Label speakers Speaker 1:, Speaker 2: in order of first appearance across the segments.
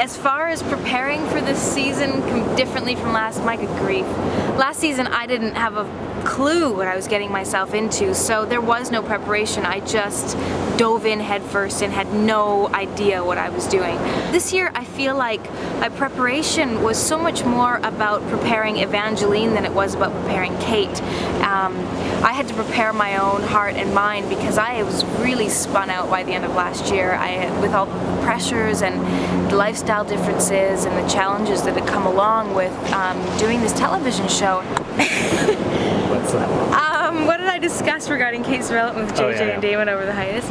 Speaker 1: As far as preparing for this season, differently from last, my good grief. Last season I didn't have a clue what I was getting myself into, so there was no preparation. I just dove in headfirst and had no idea what I was doing. This year I feel like my preparation was so much more about preparing Evangeline than it was about preparing Kate. I had to prepare my own heart and mind because I was really spun out by the end of last year. With all the pressures and the lifestyle differences and the challenges that had come along with doing this television show.
Speaker 2: What's that?
Speaker 1: What did I discuss regarding Kate's development with JJ and Damon over the hiatus?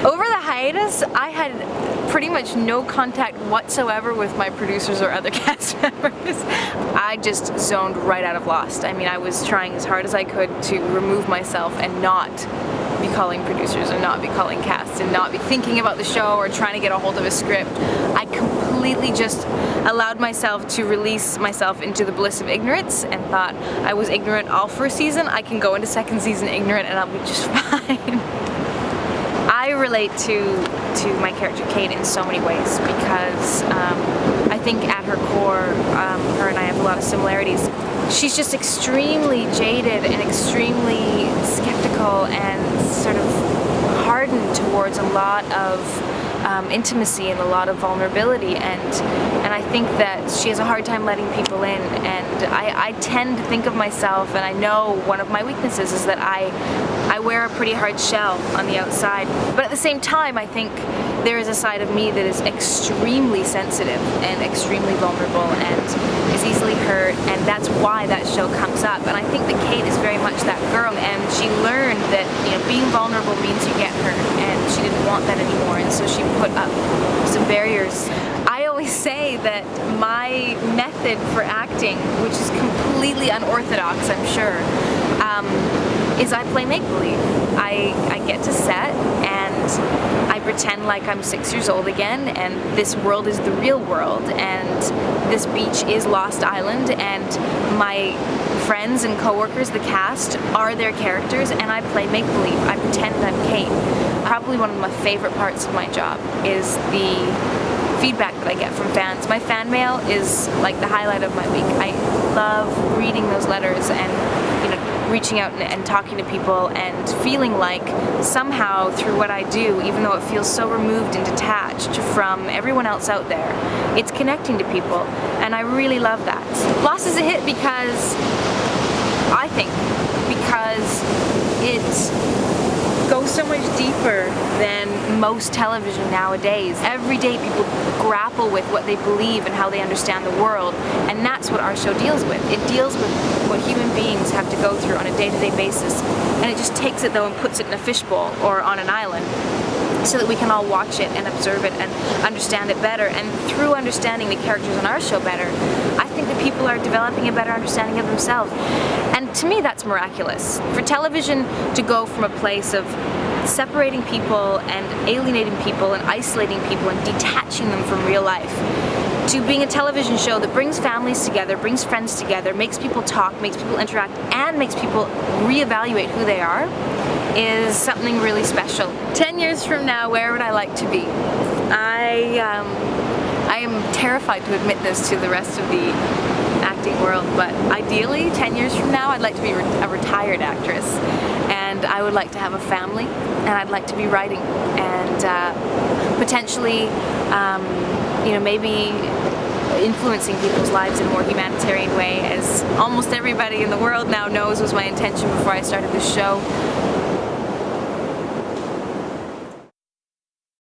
Speaker 1: Over the hiatus, I had pretty much no contact whatsoever with my producers or other cast members. I just zoned right out of Lost. I mean, I was trying as hard as I could to remove myself and not be calling producers and not be calling cast and not be thinking about the show or trying to get a hold of a script. I completely just allowed myself to release myself into the bliss of ignorance and thought I was ignorant all first season. I can go into second season ignorant and I'll be just fine. I relate to my character Kate in so many ways because I think at her core, her and I have a lot of similarities. She's just extremely jaded and extremely skeptical and sort of hardened towards a lot of intimacy and a lot of vulnerability, and I think that she has a hard time letting people in, and I tend to think of myself, and I know one of my weaknesses is that I wear a pretty hard shell on the outside, but at the same time I think there is a side of me that is extremely sensitive and extremely vulnerable and is easily hurt, and that's why that show comes up. And I think that Kate is very much that girl, and she learned that, you know, being vulnerable means you get hurt, and she didn't want that anymore, and so she put up some barriers. I always say that my method for acting, which is completely unorthodox, I'm sure, is I play make-believe. I get to set and I pretend like I'm 6 years old again, and this world is the real world, and this beach is Lost Island, and my friends and co-workers, the cast, are their characters, and I play make-believe. I pretend I'm Kate. Probably one of my favorite parts of my job is the feedback that I get from fans. My fan mail is like the highlight of my week. I love reading those letters and, you know, reaching out and talking to people and feeling like somehow through what I do, even though it feels so removed and detached from everyone else out there, it's connecting to people, and I really love that. Lost is a hit because, I think, because it goes so much deeper than most television nowadays. Every day people grapple with what they believe and how they understand the world, and that's what our show deals with. It deals with what human beings have to go through on a day-to-day basis, and it just takes it though and puts it in a fishbowl or on an island so that we can all watch it and observe it and understand it better. And through understanding the characters on our show better, I think that people are developing a better understanding of themselves. And to me, that's miraculous. For television to go from a place of separating people and alienating people and isolating people and detaching them from real life, to being a television show that brings families together, brings friends together, makes people talk, makes people interact, and makes people reevaluate who they are, is something really special. 10 years from now, where would I like to be? I am terrified to admit this to the rest of the acting world, but ideally 10 years from now I'd like to be a retired actress, and I would like to have a family, and I'd like to be writing, and potentially you know, maybe influencing people's lives in a more humanitarian way, as almost everybody in the world now knows was my intention before I started this show.